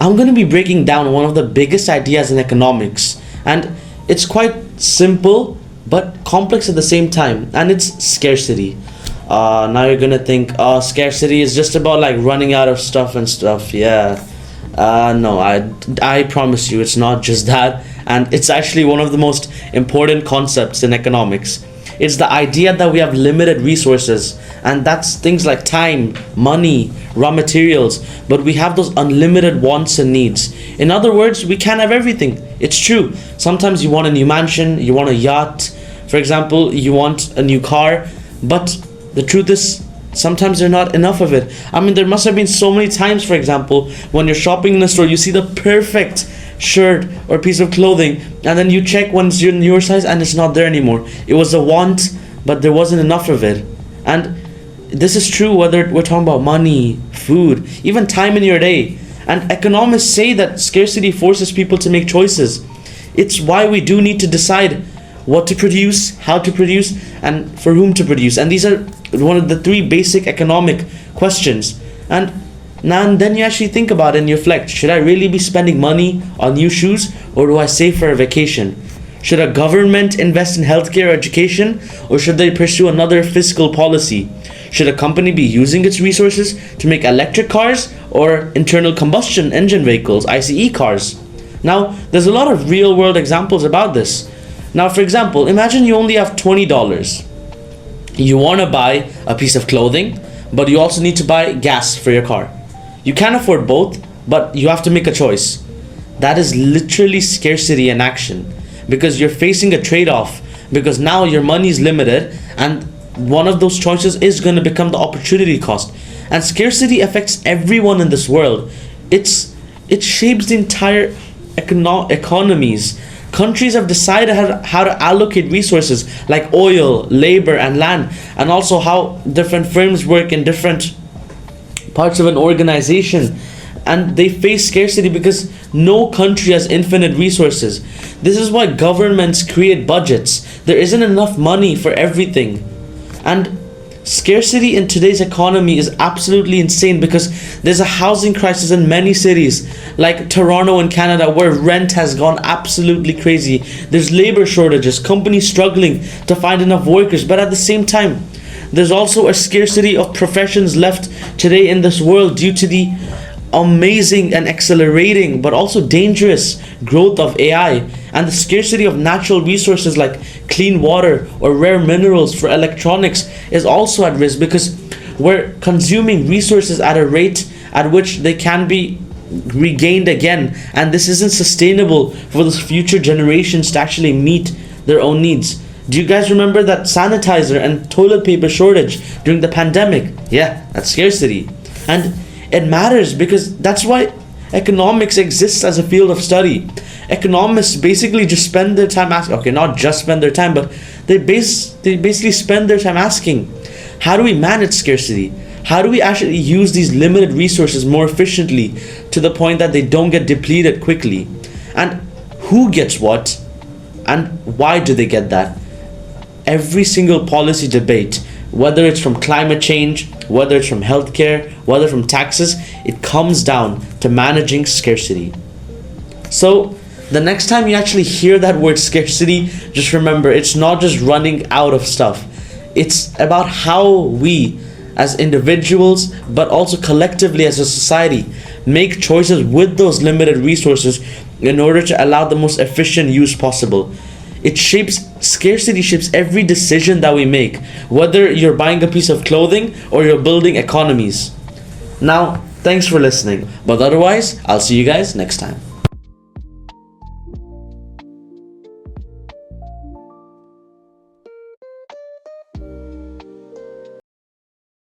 I'm going to be breaking down one of the biggest ideas in economics, and it's quite simple but complex at the same time, and it's scarcity. Now you're gonna think, scarcity is just about like running out of stuff and stuff. Yeah. No, I promise you, it's not just that, and it's actually one of the most important concepts in economics. It's the idea that we have limited resources, and that's things like time, money, raw materials, but we have those unlimited wants and needs. In other words, we can't have everything. It's true. Sometimes you want a new mansion, you want a yacht, for example, you want a new car, but the truth is, sometimes there's not enough of it. I mean, there must have been so many times, for example, when you're shopping in a store, you see the perfect shirt or piece of clothing, and then you check when it's in your size and it's not there anymore. It was a want, but there wasn't enough of it. And this is true whether we're talking about money, food, even time in your day. And economists say that scarcity forces people to make choices. It's why we do need to decide what to produce, how to produce, and for whom to produce. And these are one of the three basic economic questions. And now and then you actually think about it and you reflect, should I really be spending money on new shoes, or do I save for a vacation? Should a government invest in healthcare or education, or should they pursue another fiscal policy? Should a company be using its resources to make electric cars or internal combustion engine vehicles, ICE cars? Now, there's a lot of real world examples about this. Now, for example, imagine you only have $20. You want to buy a piece of clothing, but you also need to buy gas for your car. You can't afford both, but you have to make a choice. That is literally scarcity in action, because you're facing a trade-off, because now your money is limited, and one of those choices is going to become the opportunity cost. And scarcity affects everyone in this world. It shapes the entire economies. Countries have decided how to allocate resources like oil, labor, and land, and also how different firms work in different parts of an organization. And they face scarcity because no country has infinite resources. This is why governments create budgets. There isn't enough money for everything. And scarcity in today's economy is absolutely insane, because there's a housing crisis in many cities like Toronto in Canada, where rent has gone absolutely crazy. There's labor shortages, companies struggling to find enough workers, but at the same time there's also a scarcity of professions left today in this world due to the amazing and accelerating but also dangerous growth of AI, and the scarcity of natural resources like clean water or rare minerals for electronics is also at risk, because we're consuming resources at a rate at which they can be regained again, and this isn't sustainable for the future generations to actually meet their own needs. Do you guys remember that sanitizer and toilet paper shortage during the pandemic? Yeah, that's scarcity. And it matters because that's why economics exists as a field of study. Economists basically just spend their time asking, okay, not just spend their time, but they basically spend their time asking, how do we manage scarcity? How do we actually use these limited resources more efficiently to the point that they don't get depleted quickly? And who gets what? And why do they get that? Every single policy debate, whether it's from climate change, whether it's from healthcare, whether from taxes, it comes down to managing scarcity. So the next time you actually hear that word scarcity, just remember, it's not just running out of stuff. It's about how we as individuals, but also collectively as a society, make choices with those limited resources in order to allow the most efficient use possible. Scarcity shapes every decision that we make, whether you're buying a piece of clothing or you're building economies. Now, thanks for listening, but otherwise, I'll see you guys next time.